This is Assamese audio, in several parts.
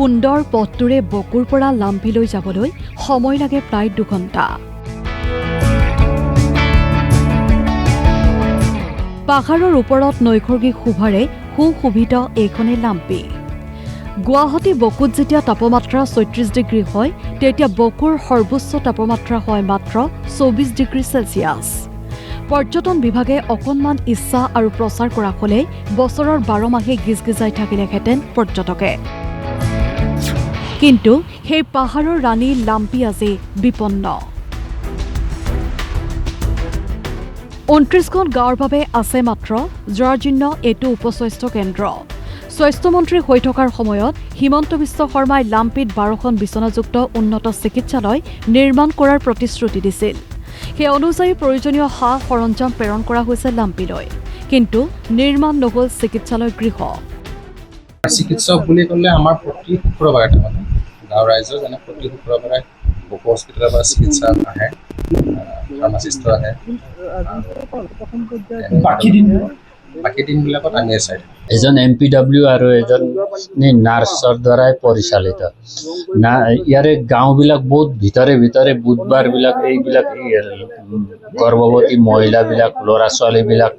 সুন্দৰ পথটোৰে বকুৰ পৰা লাম্পিলৈ যাবলৈ সময় লাগে প্ৰায় 2 ঘণ্টা। পাহাৰৰ ওপৰত নৈসৰ্গিক শোভাৰে সুশোভিত এইখনেই লাম্পি। গুৱাহাটী বকুত যেতিয়া তাপমাত্ৰা ৩৬ ডিগ্ৰী হয়, তেতিয়া বকুৰ সৰ্বোচ্চ তাপমাত্ৰা হয় মাত্ৰ ২৪ ডিগ্ৰী চেলছিয়াছ। পৰ্যটন বিভাগে অকণমান ইচ্ছা আৰু প্ৰচাৰ কৰা হ'লে বছৰৰ 12 মাহে গিজগিজাই থাকিলেহেঁতেন পৰ্যটকে। কিন্তু সেই পাহাৰৰ ৰাণী লাম্পি আজি বিপন্ন। ২৯খন গাঁৱৰ বাবে আছে মাত্ৰ জৰাজীৰ্ণ এইটো উপস্বাস্থ্য কেন্দ্ৰ। স্বাস্থ্যমন্ত্ৰী হৈ থকাৰ সময়ত হিমন্ত বিশ্ব শৰ্মাই লাম্পিত 12খন বিচনাযুক্ত উন্নত চিকিৎসালয় নিৰ্মাণ কৰাৰ প্ৰতিশ্ৰুতি দিছিল। সেই অনুযায়ী প্ৰয়োজনীয় সা সৰঞ্জাম প্ৰেৰণ কৰা হৈছে লাম্পিলৈ, কিন্তু নিৰ্মাণ নহল চিকিৎসালয় গৃহ। চিকিৎসক বুলি ক'লে আমাৰ প্ৰতি শুক্ৰবাৰে মানে গাঁৱৰ ৰাইজৰ যেনে প্ৰতি শুক্ৰবাৰে বকু হস্পিটেলৰ পৰা চিকিৎসা আহে, ফাৰ্মাচিষ্ট আহে। বাকী দিনবিলাকত আমি চাই এজন MPW আৰু এজন নাৰ্ছৰ দ্বাৰাই পৰিচালিত। ইয়াৰে গাঁওবিলাক বহুত ভিতৰে ভিতৰে বুধবাৰবিলাক এইবিলাক গৰ্ভৱতী মহিলাবিলাক ল'ৰা ছোৱালীবিলাক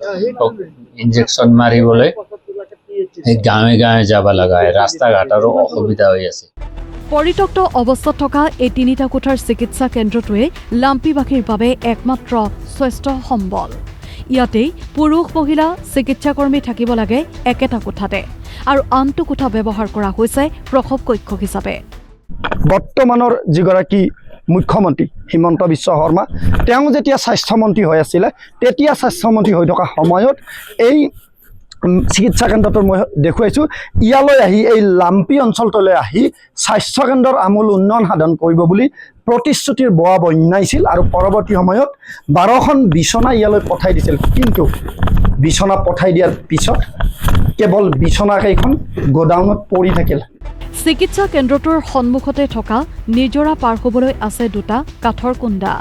ইনজেকশ্যন মাৰিবলৈ এই গাঁৱে গাঁৱে যাব লগা হয়। ৰাস্তা ঘাটৰো অসুবিধা হৈ আছে। পৰিত্যক্ত অৱস্থাত থকা এই 3টা কোঠাৰ চিকিৎসা কেন্দ্ৰটোৱে লাম্পিবাসীৰ বাবে একমাত্ৰ স্বাস্থ্য সম্বল। ইয়াতেই পুৰুষ মহিলা চিকিৎসাকৰ্মী থাকিব লাগে একেটা কোঠাতে, আৰু আনটো কোঠা ব্যৱহাৰ কৰা হৈছে প্ৰসৱ কক্ষ হিচাপে। বৰ্তমানৰ যিগৰাকী মুখ্যমন্ত্ৰী হিমন্ত বিশ্ব শৰ্মা, তেওঁ যেতিয়া স্বাস্থ্যমন্ত্ৰী হৈ আছিলে, তেতিয়া স্বাস্থ্যমন্ত্ৰী হৈ থকা সময়ত এই চিকিৎসা কেন্দ্ৰটো মই দেখুৱাইছোঁ। ইয়ালৈ আহি এই লাম্পি অঞ্চলটোলৈ আহি স্বাস্থ্যকেন্দ্ৰৰ আমূল উন্নয়ন সাধন কৰিব বুলি প্ৰতিশ্ৰুতিৰ বোৱা বন্যাইছিল, আৰু পৰৱৰ্তী সময়ত 12খন বিচনা ইয়ালৈ পঠাই দিছিল। কিন্তু বিচনা পঠাই দিয়াৰ পিছত কেৱল বিচনাকেইখন গোডাউনত পৰি থাকিল। চিকিৎসা কেন্দ্ৰটোৰ সন্মুখতে থকা নিজৰা পাৰ হ'বলৈ আছে 2টা কাঠৰ কুণ্ডা।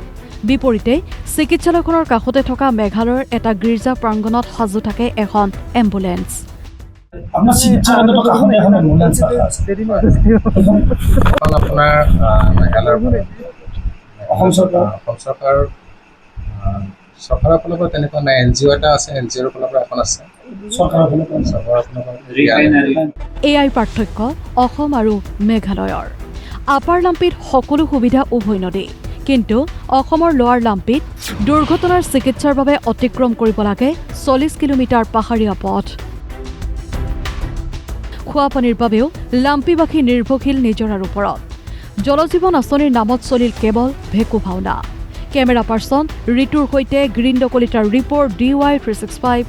বিপৰীতে চিকিৎসালয়খনৰ কাষতে থকা মেঘালয়ৰ এটা গীৰ্জা প্ৰাংগণত সাজু থাকে এখন এম্বুলেন্স। আপোনাৰ মেঘালয়ৰ অসম চৰকাৰৰ ফালৰ পৰা তেনেকুৱা নাই। NGO এটা আছে, NGOৰ ফালৰ পৰা এখন আছে, চৰকাৰৰ ফালৰ পৰা। এয়াই পাৰ্থক্য অসম আৰু মেঘালয়ৰ। আপাৰ লাম্পিত সকলো সুবিধা উভৈনদী, কিন্তু অসমৰ লোৱাৰ লাম্পিত দুৰ্ঘটনাৰ চিকিৎসাৰ বাবে অতিক্ৰম কৰিব লাগে 40 কিলোমিটাৰ পাহাৰীয়া পথ। খোৱাপানীৰ বাবেও লাম্পিবাসী নিৰ্ভৰশীল নিজৰাৰ ওপৰত। জলজীৱন আঁচনিৰ নামত চলিল কেৱল ভেকু ভাওনা। কেমেৰা পাৰ্চন ঋতুৰ সৈতে গ্ৰীণ কলিতাৰ ৰিপৰ্ট DY365